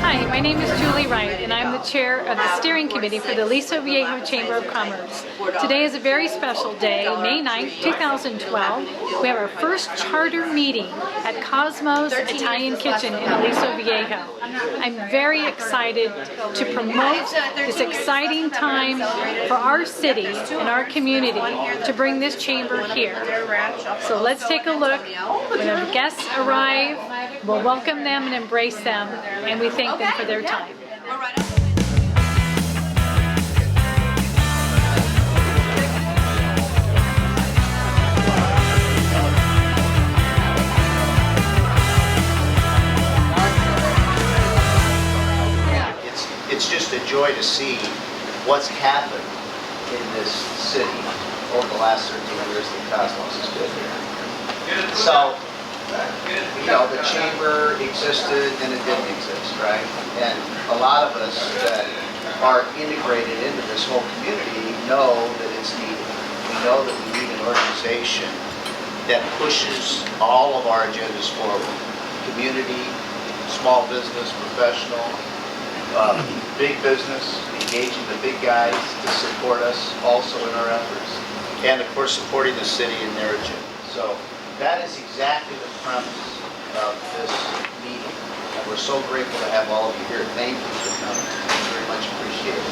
Hi, my name is Julie Wright, and I'm the chair of the steering committee for the Aliso Viejo Chamber of Commerce. Today is a very special day, May 9th, 2012. We have our first charter meeting at Cosmo's Italian Kitchen in Aliso Viejo. I'm very excited to promote this exciting time for our city and our community to bring this chamber here. So let's take a look. When our guests arrive, we'll welcome them and embrace them, and we thank them for their time. It's just a joy to see what's happened in this city over the last 13 years that Cosmos has been here. So, you know, the chamber existed and it didn't exist, right? And a lot of us that are integrated into this whole community know that it's needed. We know that we need an organization that pushes all of our agendas forward. Community, small business, professional, big business, engaging the big guys to support us also in our efforts. And of course supporting the city in their agenda. So that is exactly the premise of this meeting. And we're so grateful to have all of you here. Thank you for coming. Very much appreciated.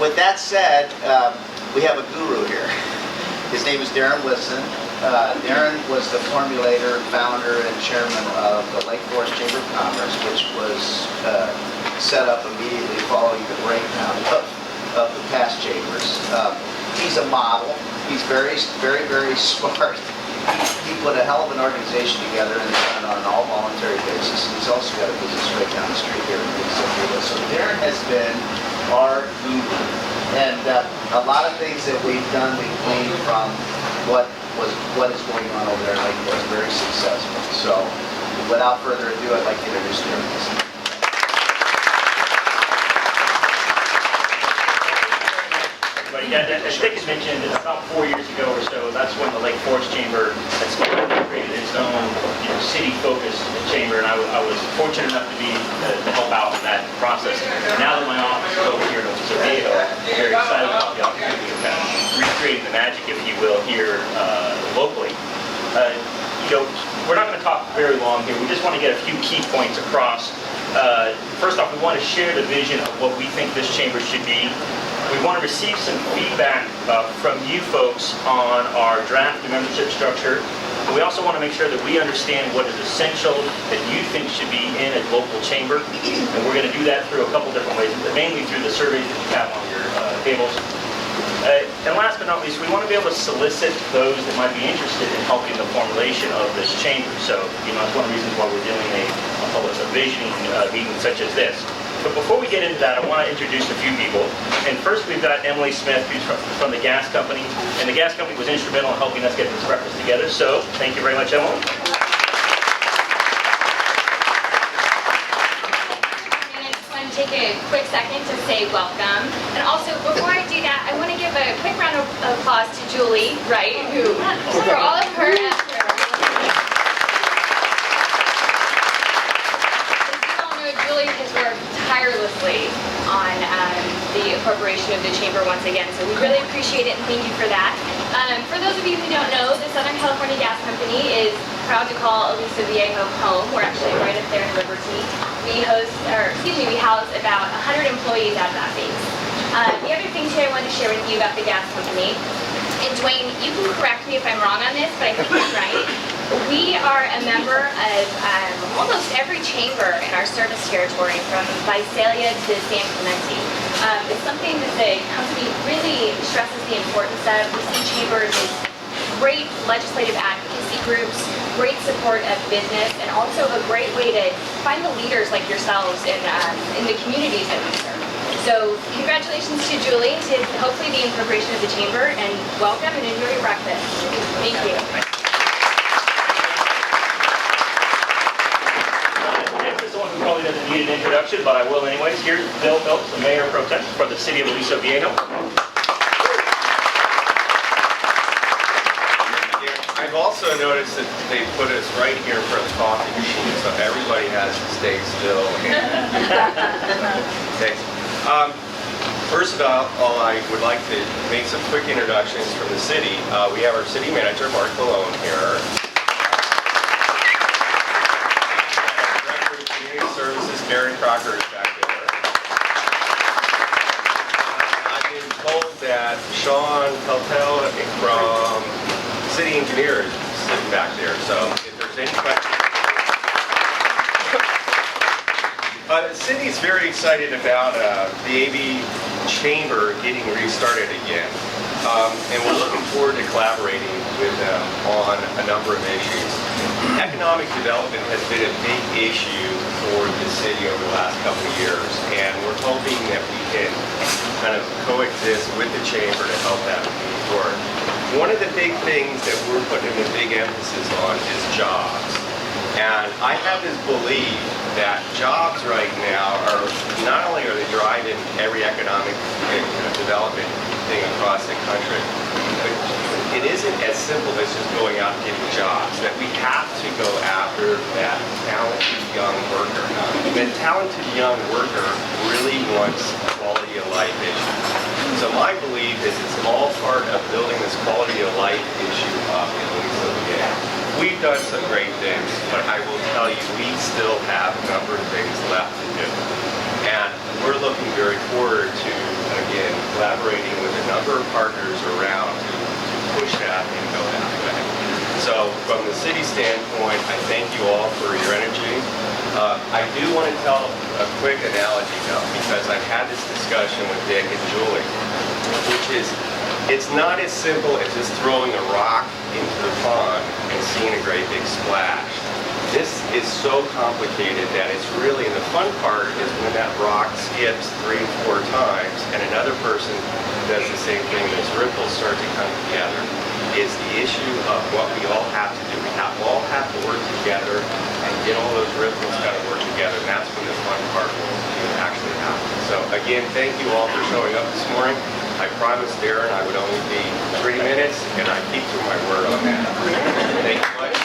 With that said, we have a guru here. His name is Darren Wilson. Darren was the formulator, founder, and chairman of the Lake Forest Chamber of Commerce, which was set up immediately following the breakdown of the past chambers. He's a model. He's very, very, very smart. He put a hell of an organization together and done it on an all-voluntary basis. And he's also got a business right down the street here in Aliso Viejo. So Darren has been our guru. And a lot of things that we've done, we've gleaned from what is going on over there. Like it was very successful. So without further ado, I'd like to introduce Darren. As Dick had mentioned, about 4 years ago or so, that's when the Lake Forest Chamber had created its own, city-focused chamber, and I was fortunate enough to help out in that process. Now that my office is over here in Aliso Viejo, I'm very excited about the opportunity of kind of recreating the magic, if you will, here locally. We're not going to talk very long here. We just want to get a few key points across. First off, we want to share the vision of what we think this chamber should be. We want to receive some feedback from you folks on our draft membership structure. But we also want to make sure that we understand what is essential that you think should be in a local chamber. And we're going to do that through a couple different ways, mainly through the surveys that you have on your tables. And last but not least, we want to be able to solicit those that might be interested in helping the formulation of this chamber. So, that's one of the reasons why we're doing a visioning meeting such as this. But before we get into that, I want to introduce a few people. And first we've got Emily Smith, who's from the gas company. And the gas company was instrumental in helping us get this breakfast together. So thank you very much, Emily. I just want to take a quick second to say welcome. And also, before I do that, I want to give a quick round of applause to Julie Wright, who, for all of her efforts. Julie has worked tirelessly on the incorporation of the chamber once again, so we really appreciate it and thank you for that. For those of you who don't know, the Southern California Gas Company is proud to call Aliso Viejo home. We're actually right up there in Liberty. We house about 100 employees out of that base. The other thing too I wanted to share with you about the gas company, and Dwayne, you can correct me if I'm wrong on this, but I think it's right. We are a member of almost every chamber in our service territory, from Visalia to San Clemente. It's something that the company really stresses the importance of. We see chambers as great legislative advocacy groups, great support of business, and also a great way to find the leaders like yourselves in the communities that we serve. So congratulations to Julie, to hopefully the incorporation of the chamber, and welcome and enjoy your breakfast. Thank you. Probably doesn't need an introduction, but I will anyways. Here's Bill Phelps, the Mayor Pro Tem for the City of Aliso Viejo. I've also noticed that they put us right here in front of the coffee machine, so everybody everybody has to stay still. Thanks. First of all, I would like to make some quick introductions from the city. We have our city manager, Mark Malone, here. Director of Community Services, Darren Crocker, is back there. I've been told that Sean Peltel from City Engineer is sitting back there, so if there's any questions. The city's very excited about the AV Chamber getting restarted again. And we're looking forward to collaborating with them on a number of issues. Economic development has been a big issue for the city over the last couple of years, and we're hoping that we can kind of coexist with the chamber to help that work. One of the big things that we're putting a big emphasis on is jobs. And I have this belief that jobs right now are not only are they driving every economic development thing across the country, but it isn't as simple as just going out and getting jobs. That we have to go after that talented young worker. That talented young worker really wants a quality of life issue. So my belief is it's all part of building this quality of life issue up in Aliso Viejo. We've done some great things, but I will tell you, we still have a number of things left to do. And we're looking very forward to, again, collaborating with a number of partners around to push that and go that way. So from the city standpoint, I thank you all for your energy. I do want to tell a quick analogy though, because I've had this discussion with Dick and Julie, which is, it's not as simple as just throwing a rock into the pond and seeing a great big splash. This is so complicated that it's really, and the fun part is when that rock skips 3 or 4 times and another person does the same thing, those ripples start to come together. Is the issue of what we all have to do. We all have to work together and get all those ripples kind of work together, and that's when the fun part will actually happen. So again, thank you all for showing up this morning. I promised Darren I would only be 3 minutes, and I keep to my word on that. Thank you much.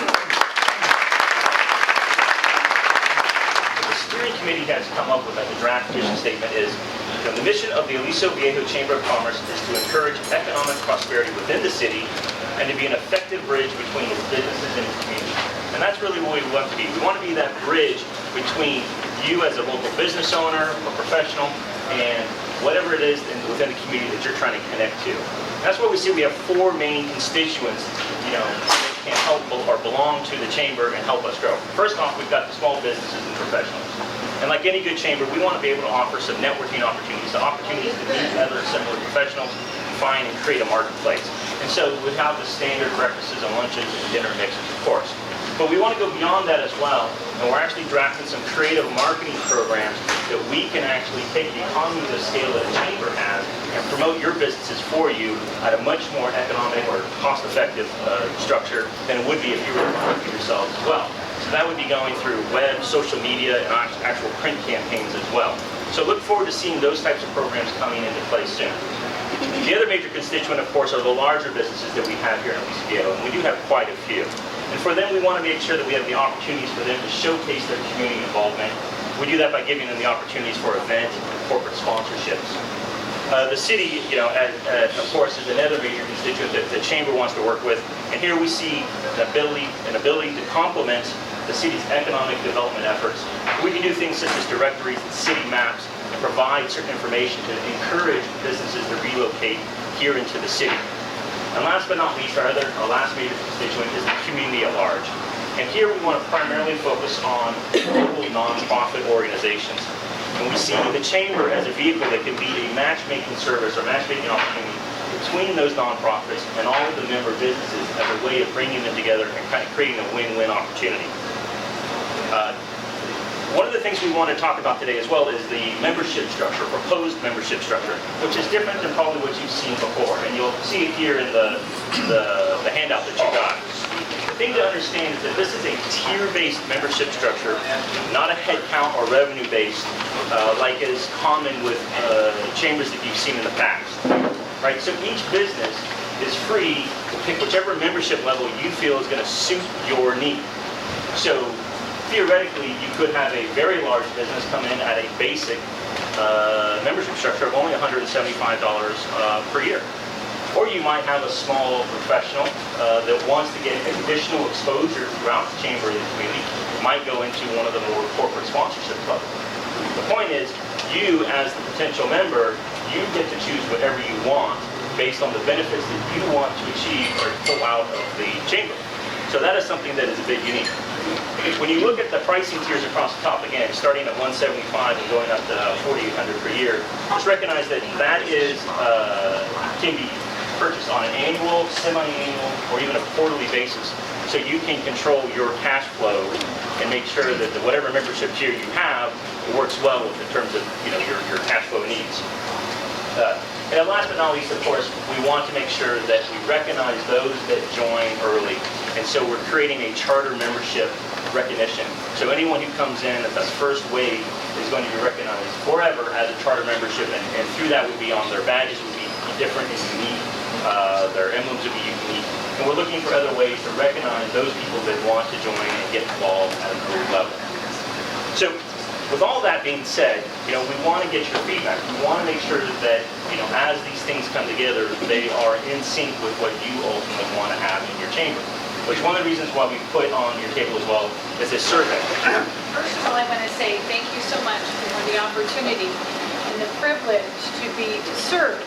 The steering committee has come up with a draft mission statement is, the mission of the Aliso Viejo Chamber of Commerce is to encourage economic prosperity within the city and to be an effective bridge between its businesses and its community. And that's really what we want to be. We want to be that bridge between you as a local business owner or professional and whatever it is within the community that you're trying to connect to. That's why we see we have 4 main constituents, that can help or belong to the chamber and help us grow. First off, we've got the small businesses and professionals. And like any good chamber, we want to be able to offer some networking opportunities, so opportunities to meet other similar professionals, find and create a marketplace. And so we have the standard breakfasts and lunches and dinner mixes, of course. But we want to go beyond that as well, and we're actually drafting some creative marketing programs that we can actually take the economies of scale that a chamber has and promote your businesses for you at a much more economic or cost-effective structure than it would be if you were to market yourselves as well. So that would be going through web, social media, and actual print campaigns as well. So look forward to seeing those types of programs coming into place soon. The other major constituent, of course, are the larger businesses that we have here in Aliso Viejo, and we do have quite a few. And for them, we want to make sure that we have the opportunities for them to showcase their community involvement. We do that by giving them the opportunities for event and corporate sponsorships. The city, of course, is another major constituent that the chamber wants to work with. And here we see an ability to complement the city's economic development efforts. We can do things such as directories and city maps and provide certain information to encourage businesses to relocate here into the city. And last but not least, our last major constituent is the community at large. And here we want to primarily focus on local nonprofit organizations. And we see the chamber as a vehicle that can be a matchmaking service or matchmaking opportunity between those nonprofits and all of the member businesses as a way of bringing them together and kind of creating a win-win opportunity. One of the things we want to talk about today as well is the membership structure, proposed membership structure, which is different than probably what you've seen before. And you'll see it here in the handout that you got. The thing to understand is that this is a tier-based membership structure, not a head count or revenue-based, like is common with chambers that you've seen in the past. Right? So each business is free to pick whichever membership level you feel is going to suit your need. So theoretically, you could have a very large business come in at a basic membership structure of only $175 per year. Or you might have a small professional that wants to get additional exposure throughout the chamber of the community, might go into one of the more corporate sponsorship clubs. The point is, you as the potential member, you get to choose whatever you want based on the benefits that you want to achieve or pull out of the chamber. So that is something that is a bit unique. When you look at the pricing tiers across the top, again, starting at $175 and going up to $4,800 per year, just recognize that that is can be purchased on an annual, semi-annual, or even a quarterly basis. So you can control your cash flow and make sure that whatever membership tier you have works well in terms of your cash flow needs. And last but not least, of course, we want to make sure that we recognize those that join early. And so we're creating a charter membership recognition. So anyone who comes in at that first wave is going to be recognized forever as a charter membership, and through that would be on their badges would be different and unique. Their emblems would be unique. And we're looking for other ways to recognize those people that want to join and get involved at an early level. So with all that being said, we want to get your feedback. We want to make sure that, as these things come together, they are in sync with what you ultimately want to have in your chamber. Which one of the reasons why we put on your table as well is this survey. First of all, I want to say thank you so much for the opportunity and the privilege to serve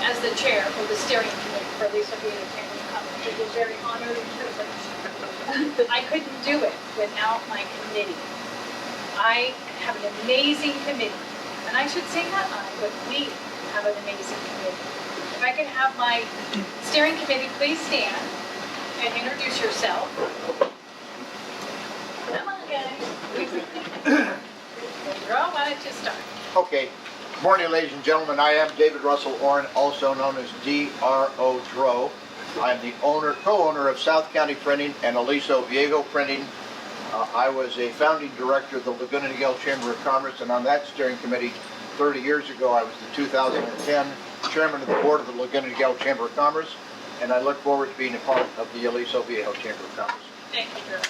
as the chair for the steering committee for Aliso Viejo Chamber of Commerce. It was very honored and privileged. I couldn't do it without my committee. I have an amazing committee, and I should say not I, but we have an amazing committee. If I can have my steering committee please stand and introduce yourself. Come on, guys. Girl, why don't you start? Okay. Good morning, ladies and gentlemen. I am David Russell Orrin, also known as D.R.O. Dro. I am the co-owner of South County Printing and Aliso Viejo Printing. I was a founding director of the Laguna Niguel Chamber of Commerce, and on that steering committee 30 years ago, I was the 2010 chairman of the board of the Laguna Niguel Chamber of Commerce, and I look forward to being a part of the Aliso Viejo Chamber of Commerce. Thank you, girl.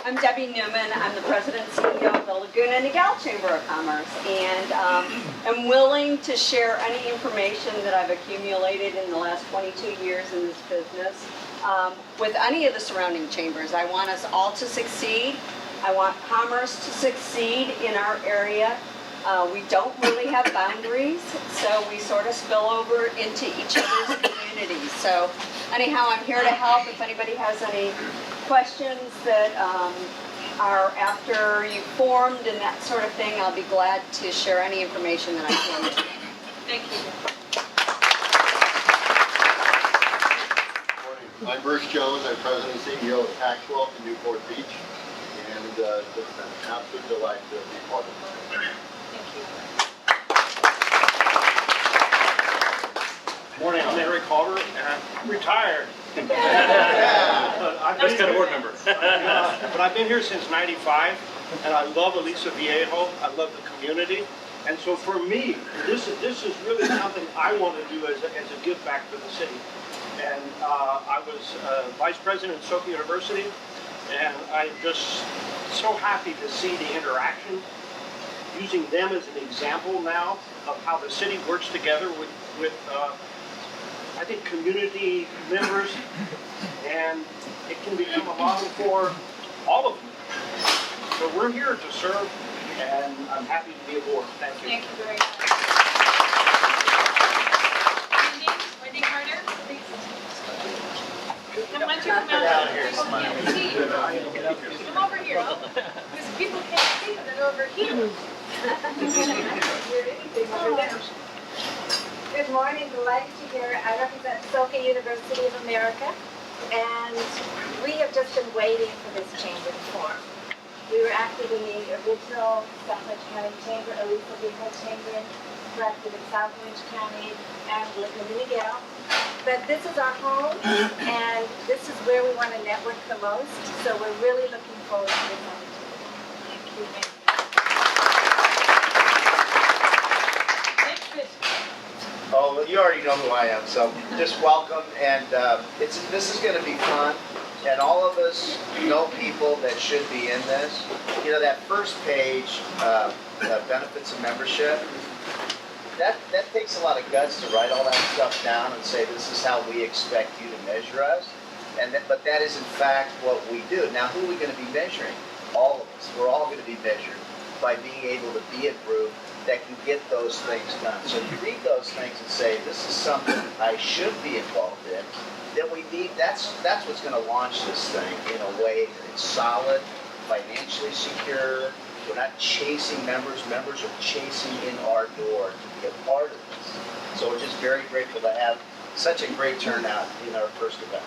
I'm Debbie Newman. I'm the president and CEO of the Laguna Niguel Chamber of Commerce, and I'm willing to share any information that I've accumulated in the last 22 years in this business with any of the surrounding chambers. I want us all to succeed. I want commerce to succeed in our area. We don't really have boundaries, so we sort of spill over into each other's communities. So anyhow, I'm here to help. If anybody has any questions that are after you formed and that sort of thing, I'll be glad to share any information that I can. Thank you. I'm Bruce Jones. I'm president and CEO of Taxwell in Newport Beach, and it's been an absolute delight to be part of it. Thank you. Morning, I'm Eric Carter, and I'm retired. That's kind of board member. But I've been here since '95, and I love Aliso Viejo. I love the community, and so for me, this is really something I want to do as a give back to the city. And I was vice president at Soka University, and I'm just so happy to see the interaction, using them as an example now of how the city works together with I think, community members, and it can become a model for all of you. So we're here to serve, and I'm happy to be aboard. Thank you. Thank you very much. Wendy Carter, please. Come on, you come out here. People can't see you. Come over here. Because people can't see that over here. Good morning, delighted to hear. I represent Soka University of America, and we have just been waiting for this chamber to form. We were active in the original South Orange County Chamber, Aliso Viejo Chamber, we're active in South Orange County and Laguna Niguel. But this is our home, and this is where we want to network the most, so we're really looking forward to this opportunity. Thank you. Oh, well, you already know who I am, so just welcome, and this is going to be fun. and all of us know people that should be in this. You know, that first page, benefits of membership, that takes a lot of guts to write all that stuff down and say this is how we expect you to measure us. But that is in fact what we do. Now, who are we going to be measuring? All of us. We're all going to be measured by being able to be a group that can get those things done. So if you read those things and say, this is something I should be involved in, then we need, that's what's going to launch this thing in a way that it's solid, financially secure. We're not chasing members. Members are chasing in our door to be a part of this. So we're just very grateful to have such a great turnout in our first event.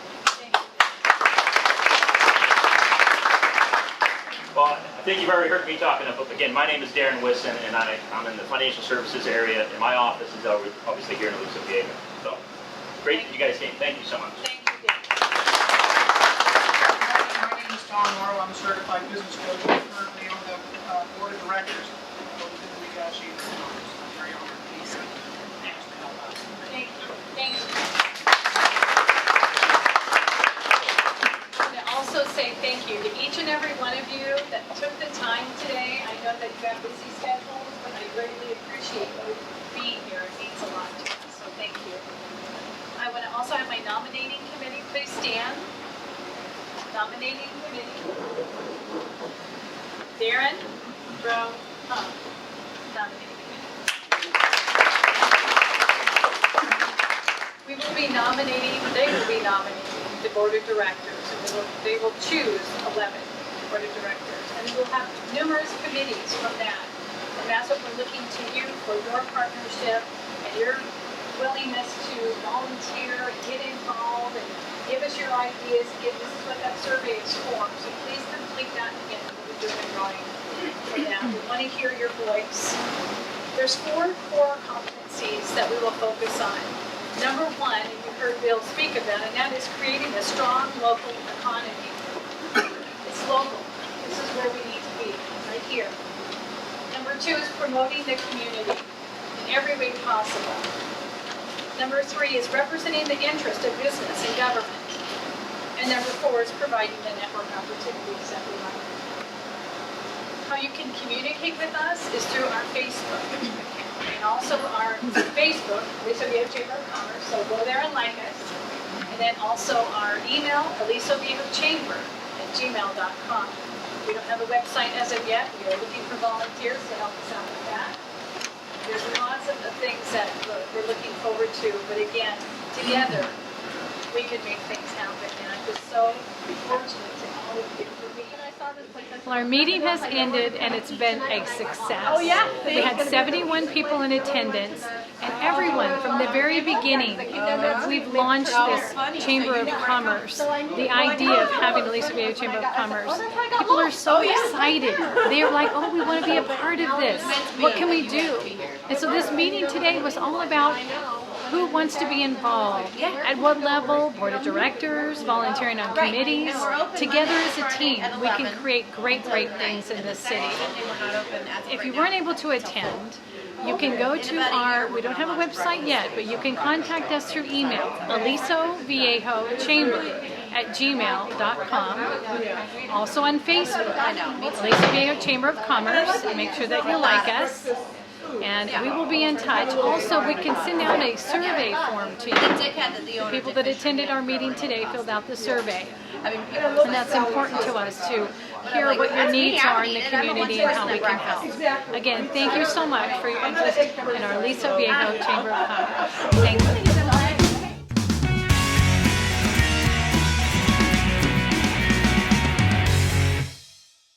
Well, I think you've already heard me talking, but again, my name is Darren Wisson, and I'm in the financial services area, and my office is obviously here in Aliso Viejo. So, great that you guys came. Thank you so much. Thank you, Dan. My name is Tom Morrow. I'm a certified business coach. I'm currently on the board of directors of the Aliso Viejo Chamber of Commerce. I'm very honored to be asked to help out. Thank you. Thank you. Also say thank you to each and every one of you that took the time today. I know that you have busy schedules, but I greatly appreciate you being here. It means a lot to us, so thank you. I want to also have my nominating committee. Please stand. Nominating committee. Darren, Bro, nominating committee. We will be nominating, they will be nominating the board of directors. They will choose 11 board of directors, and we'll have numerous committees from that. And that's what we're looking to you for your partnership and your willingness to volunteer, get involved, and give us your ideas. This is what that survey is for. So please complete that again. We'll do a drawing for that. We want to hear your voice. There's 4 core competencies that we will focus on. Number 1, and you heard Bill speak of that, and that is creating a strong local economy. It's local. This is where we need to be, right here. Number 2 is promoting the community in every way possible. Number 3 is representing the interest of business and government. And number 4 is providing the network opportunities that we like. How you can communicate with us is through our Facebook. And also our Facebook, Aliso Viejo Chamber of Commerce, so go there and like us. And then also our email, alisoviejo@gmail.com. We don't have a website as of yet. We are looking for volunteers to help us out with that. There's lots of things that we're looking forward to, but again, together we can make things happen. And I'm just so fortunate to all of you for being. Well, our meeting has ended and it's been a success. Oh yeah. We had 71 people in attendance, and everyone from the very beginning, we've launched this Chamber of Commerce, the idea of having the Aliso Viejo Chamber of Commerce. People are so excited. They're like, oh, we want to be a part of this. What can we do? And so this meeting today was all about who wants to be involved, at what level, board of directors, volunteering on committees. Together as a team, we can create great things in this city. If you weren't able to attend, you can go to our, we don't have a website yet, but you can contact us through email, alisoviejo@gmail.com. Also on Facebook, Aliso Viejo Chamber of Commerce, and make sure that you like us. And we will be in touch. Also, we can send out a survey form to you. The people that attended our meeting today filled out the survey. And that's important to us to hear what your needs are in the community and how we can help. Again, thank you so much for your interest in our Aliso Viejo Chamber of Commerce. Thank you.